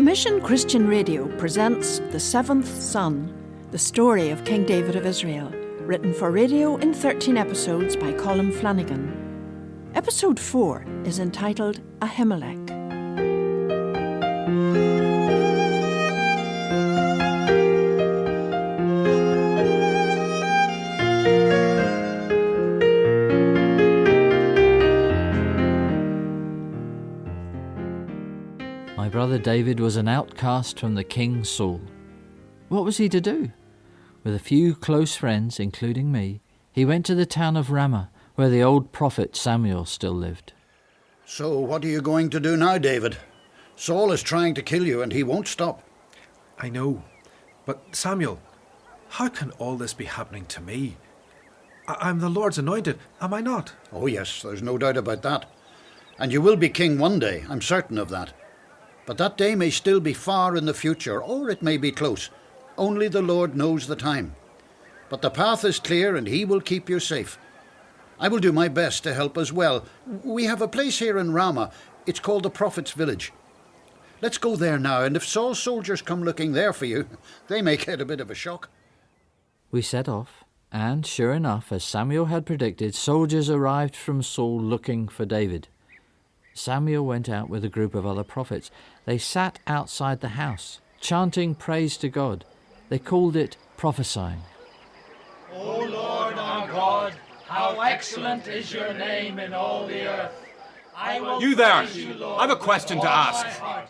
Commission Christian Radio presents The Seventh Son, the story of King David of Israel, written for radio in 13 episodes by Colm Flanagan. Episode 4 is entitled Ahimelech. My brother David was an outcast from the king Saul. What was he to do? With a few close friends, including me, he went to the town of Ramah, where the old prophet Samuel still lived. So what are you going to do now, David? Saul is trying to kill you and he won't stop. I know, but Samuel, how can all this be happening to me? I'm the Lord's anointed, am I not? Oh yes, there's no doubt about that. And you will be king one day, I'm certain of that. But that day may still be far in the future, or it may be close. Only the Lord knows the time. But the path is clear and he will keep you safe. I will do my best to help as well. We have a place here in Ramah. It's called the Prophet's Village. Let's go there now, and if Saul's soldiers come looking there for you, they may get a bit of a shock. We set off, and sure enough, as Samuel had predicted, soldiers arrived from Saul looking for David. Samuel went out with a group of other prophets. They sat outside the house, chanting praise to God. They called it prophesying. O Lord our God, how excellent is your name in all the earth. I will You there! praise you, Lord, I have a question with to all ask. my heart,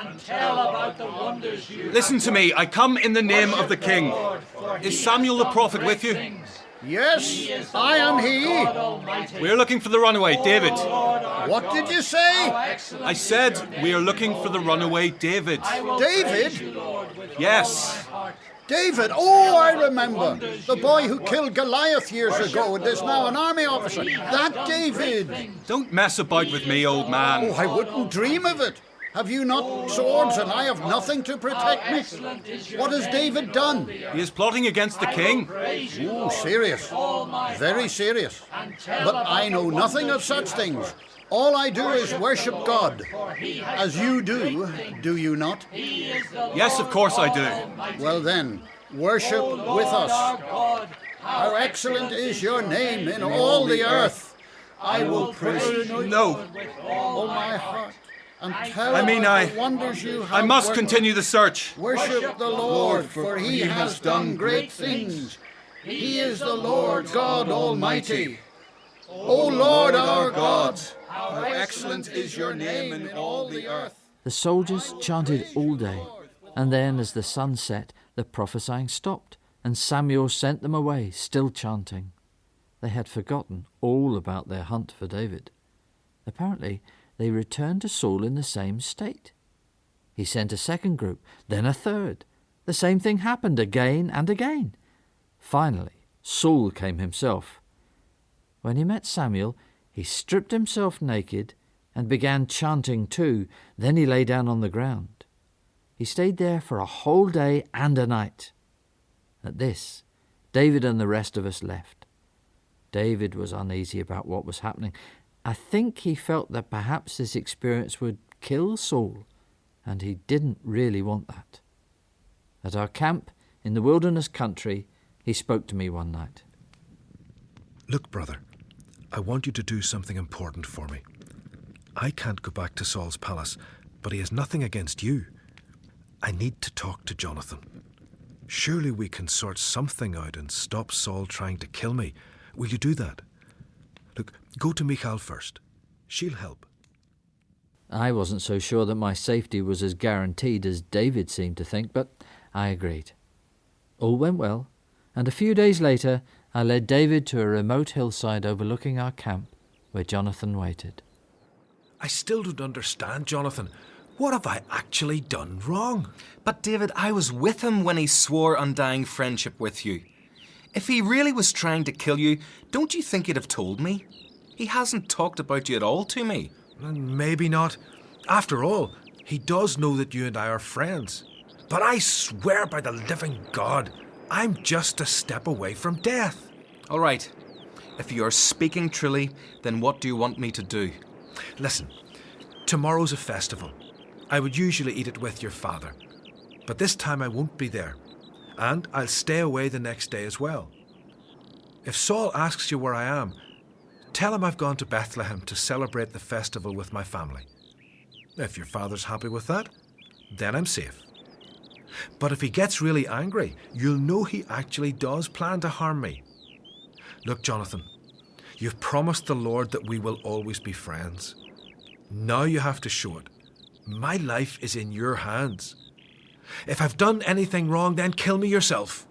and tell about the wonders you Listen have to me, I come in the name of the Worship King. Lord, for he Is Samuel has the done prophet great with you? things. Yes, He is the I am Lord he. God Almighty. We're looking for the runaway, David. O Lord our What God, did you say? how excellent I is said your name we are in looking all for the earth. runaway David. I will David? praise you, Lord, with Yes. all my heart. David, oh, I remember. The boy who killed Goliath years ago and is now an army officer. That David. Don't mess about with me, old man. Oh, I wouldn't dream of it. Have you not swords and I have nothing to protect me? What has David done? He is plotting against the king. Oh, serious. Very serious. But I know nothing of such things. All I do is worship God. As you do you not? Yes, of course I do. Well then, worship with us. How excellent is your name in all the earth. I will praise you No, with all my heart and tell I mean, about the wonders you have I must worked. continue the search. Worship the Lord, for he has done great things. He is the Lord God Almighty. O Lord our God, how excellent is your name in all the earth. The soldiers chanted all day, and then as the sun set, the prophesying stopped, and Samuel sent them away, still chanting. They had forgotten all about their hunt for David. Apparently, they returned to Saul in the same state. He sent a second group, then a third. The same thing happened again and again. Finally, Saul came himself. When he met Samuel, he stripped himself naked and began chanting too. Then he lay down on the ground. He stayed there for a whole day and a night. At this, David and the rest of us left. David was uneasy about what was happening. I think he felt that perhaps this experience would kill Saul, and he didn't really want that. At our camp in the wilderness country, he spoke to me one night. Look, brother, I want you to do something important for me. I can't go back to Saul's palace, but he has nothing against you. I need to talk to Jonathan. Surely we can sort something out and stop Saul trying to kill me. Will you do that? Look, go to Michal first. She'll help. I wasn't so sure that my safety was as guaranteed as David seemed to think, but I agreed. All went well, and a few days later I led David to a remote hillside overlooking our camp, where Jonathan waited. I still don't understand, Jonathan. What have I actually done wrong? But David, I was with him when he swore undying friendship with you. If he really was trying to kill you, don't you think he'd have told me? He hasn't talked about you at all to me. Maybe not. After all, he does know that you and I are friends. But I swear by the living God, I'm just a step away from death. All right. If you are speaking truly, then what do you want me to do? Listen, tomorrow's a festival. I would usually eat it with your father. But this time I won't be there. And I'll stay away the next day as well. If Saul asks you where I am, tell him I've gone to Bethlehem to celebrate the festival with my family. If your father's happy with that, then I'm safe. But if he gets really angry, you'll know he actually does plan to harm me. Look, Jonathan, you've promised the Lord that we will always be friends. Now you have to show it. My life is in your hands. If I've done anything wrong, then kill me yourself.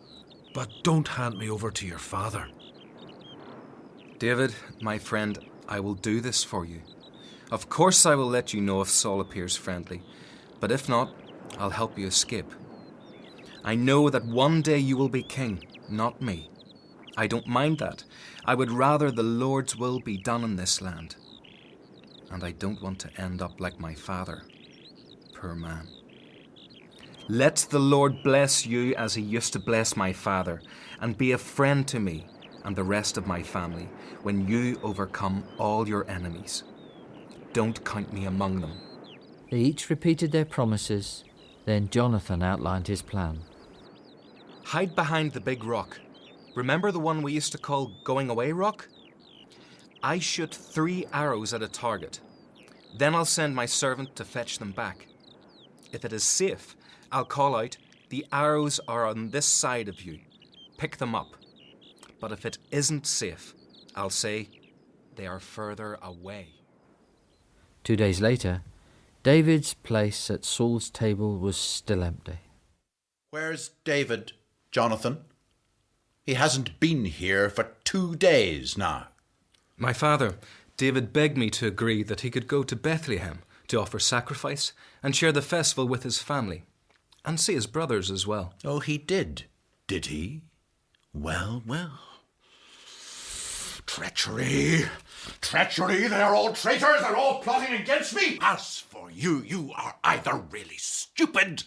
But don't hand me over to your father. David, my friend, I will do this for you. Of course I will let you know if Saul appears friendly, but if not, I'll help you escape. I know that one day you will be king, not me. I don't mind that. I would rather the Lord's will be done in this land. And I don't want to end up like my father. Poor man. Let the Lord bless you as he used to bless my father, and be a friend to me and the rest of my family when you overcome all your enemies. Don't count me among them. They each repeated their promises. Then Jonathan outlined his plan. Hide behind the big rock. Remember the one we used to call Going Away Rock? I shoot 3 arrows at a target. Then I'll send my servant to fetch them back. If it is safe, I'll call out, "The arrows are on this side of you. Pick them up." But if it isn't safe, I'll say, "They are further away." 2 days later, David's place at Saul's table was still empty. Where's David, Jonathan? He hasn't been here for 2 days now. My father, David, begged me to agree that he could go to Bethlehem to offer sacrifice and share the festival with his family, and see his brothers as well. Oh, he did he? Well, well. Treachery! Treachery! They're all traitors! They're all plotting against me! As for you, you are either really stupid,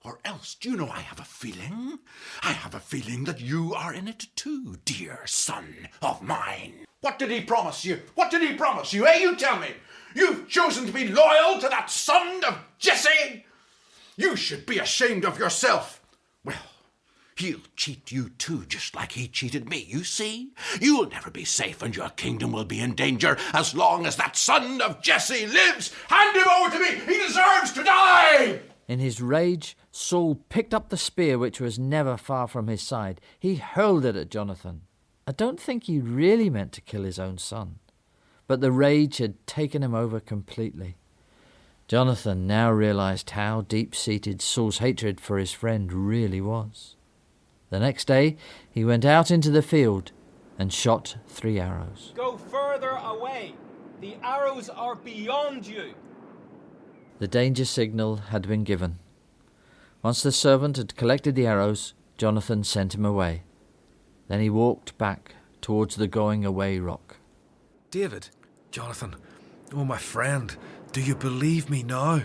or else, do you know, I have a feeling that you are in it too, dear son of mine. What did he promise you? What did he promise you, eh? You tell me. You've chosen to be loyal to that son of Jesse? You should be ashamed of yourself. Well, he'll cheat you too, just like he cheated me, you see? You'll never be safe and your kingdom will be in danger as long as that son of Jesse lives. Hand him over to me! He deserves to die! In his rage, Saul picked up the spear which was never far from his side. He hurled it at Jonathan. I don't think he really meant to kill his own son, but the rage had taken him over completely. Jonathan now realized how deep-seated Saul's hatred for his friend really was. The next day, he went out into the field and shot 3 arrows. Go further away. The arrows are beyond you. The danger signal had been given. Once the servant had collected the arrows, Jonathan sent him away. Then he walked back towards the Going Away Rock. David, Jonathan, oh my friend, do you believe me now?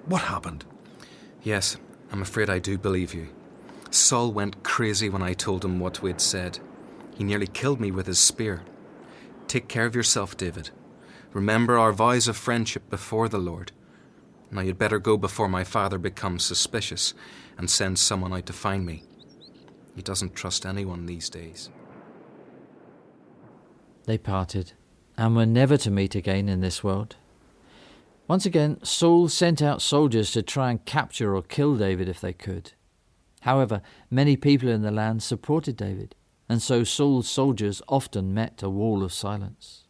What happened? yes, I'm afraid I do believe you. Saul went crazy when I told him what we'd said. He nearly killed me with his spear. Take care of yourself, David. Remember our vows of friendship before the Lord. Now you'd better go before my father becomes suspicious and sends someone out to find me. He doesn't trust anyone these days. They parted, and were never to meet again in this world. Once again, Saul sent out soldiers to try and capture or kill David if they could. However, many people in the land supported David, and so Saul's soldiers often met a wall of silence.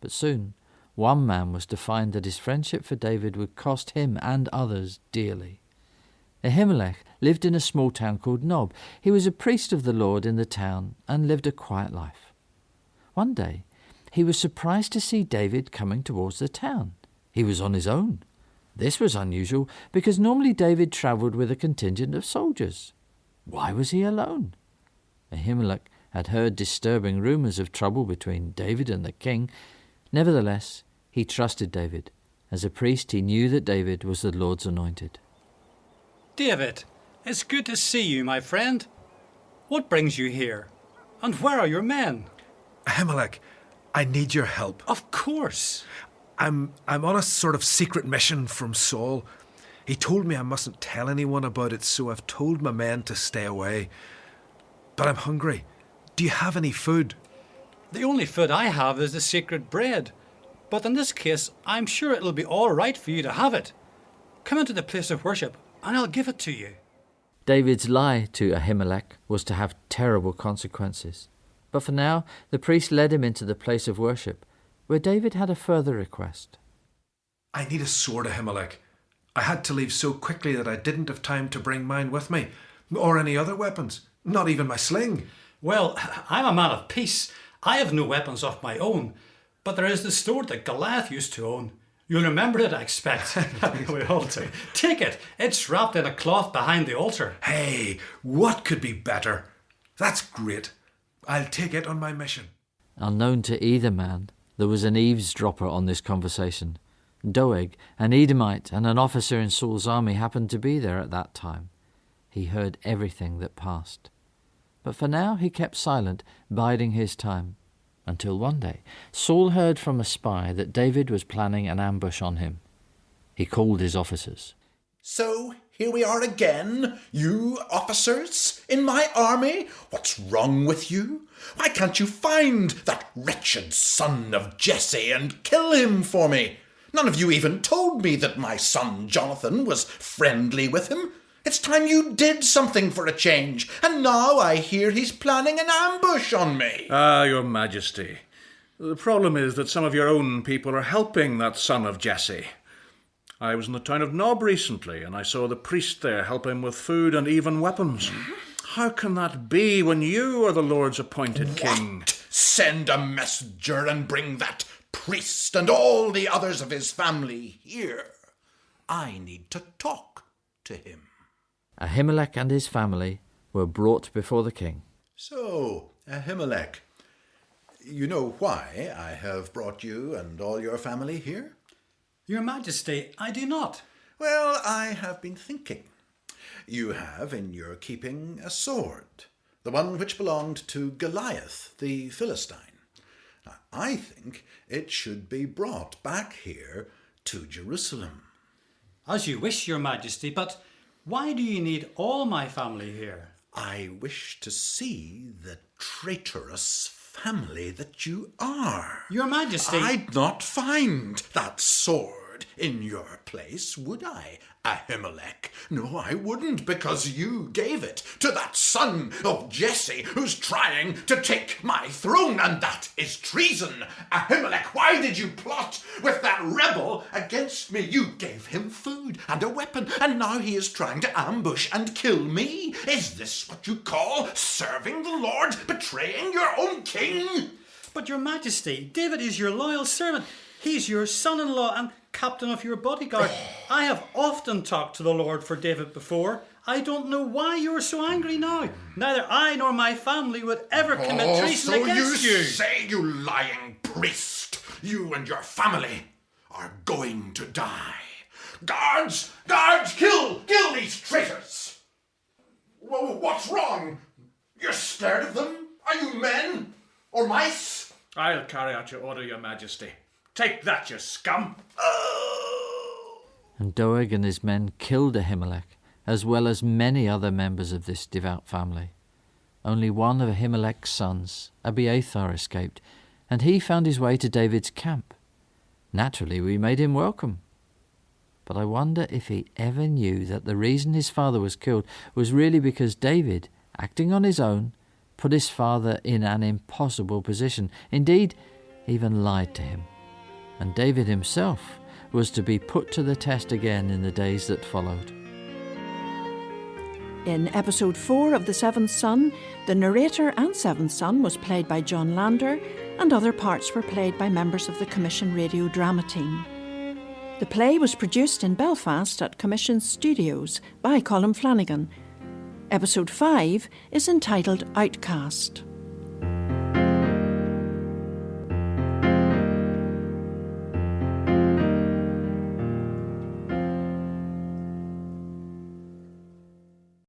But soon, one man was to find that his friendship for David would cost him and others dearly. Ahimelech lived in a small town called Nob. He was a priest of the Lord in the town and lived a quiet life. One day, he was surprised to see David coming towards the town. He was on his own. This was unusual because normally David travelled with a contingent of soldiers. Why was he alone? Ahimelech had heard disturbing rumours of trouble between David and the king. Nevertheless, he trusted David. As a priest, he knew that David was the Lord's anointed. David, it's good to see you, my friend. What brings you here? And where are your men? Ahimelech, I need your help. Of course. I'm on a sort of secret mission from Saul. He told me I mustn't tell anyone about it, so I've told my men to stay away. But I'm hungry. Do you have any food? The only food I have is the sacred bread. But in this case, I'm sure it'll be all right for you to have it. Come into the place of worship, and I'll give it to you. David's lie to Ahimelech was to have terrible consequences. But for now, the priest led him into the place of worship, where David had a further request. I need a sword, Ahimelech. I had to leave so quickly that I didn't have time to bring mine with me, or any other weapons, not even my sling. Well, I'm a man of peace. I have no weapons of my own, but there is the sword that Goliath used to own. You'll remember it, I expect. We all do. Take it. It's wrapped in a cloth behind the altar. Hey, what could be better? That's great. I'll take it on my mission. Unknown to either man, there was an eavesdropper on this conversation. Doeg, an Edomite and an officer in Saul's army, happened to be there at that time. He heard everything that passed. But for now he kept silent, biding his time, until one day Saul heard from a spy that David was planning an ambush on him. He called his officers. So here we are again, you officers in my army. What's wrong with you? Why can't you find that wretched son of Jesse and kill him for me? None of you even told me that my son Jonathan was friendly with him. It's time you did something for a change, and now I hear he's planning an ambush on me. Your Majesty. The problem is that some of your own people are helping that son of Jesse. I was in the town of Nob recently, and I saw the priest there help him with food and even weapons. How can that be when you are the Lord's appointed king? What? Send a messenger and bring that priest and all the others of his family here. I need to talk to him. Ahimelech and his family were brought before the king. So, Ahimelech, you know why I have brought you and all your family here? Your Majesty, I do not. Well, I have been thinking. You have in your keeping a sword, the one which belonged to Goliath, the Philistine. Now, I think it should be brought back here to Jerusalem. As you wish, Your Majesty, but why do you need all my family here? I wish to see the traitorous family that you are. Your Majesty, I'd not find that sword in your place, would I, Ahimelech? No, I wouldn't, because you gave it to that son of Jesse who's trying to take my throne, and that is treason. Ahimelech, why did you plot with that rebel against me? You gave him food and a weapon, and now he is trying to ambush and kill me. Is this what you call serving the Lord, betraying your own king? But Your Majesty, David is your loyal servant. He's your son-in-law and captain of your bodyguard. I have often talked to the Lord for David before. I don't know why you're so angry now. Neither I nor my family would ever commit treason against you. So you say, you lying priest, you and your family are going to die. Guards! Guards! Kill these traitors! What's wrong? You're scared of them? Are you men? Or mice? I'll carry out your order, Your Majesty. Take that, you scum! And Doeg and his men killed Ahimelech, as well as many other members of this devout family. Only one of Ahimelech's sons, Abiathar, escaped, and he found his way to David's camp. Naturally, we made him welcome. But I wonder if he ever knew that the reason his father was killed was really because David, acting on his own, put his father in an impossible position, indeed, even lied to him. And David himself was to be put to the test again in the days that followed. In episode 4 of The Seventh Son, the narrator and seventh son was played by John Lander, and other parts were played by members of the Commission Radio drama team. The play was produced in Belfast at Commission Studios by Colm Flanagan. Episode 5 is entitled Outcast.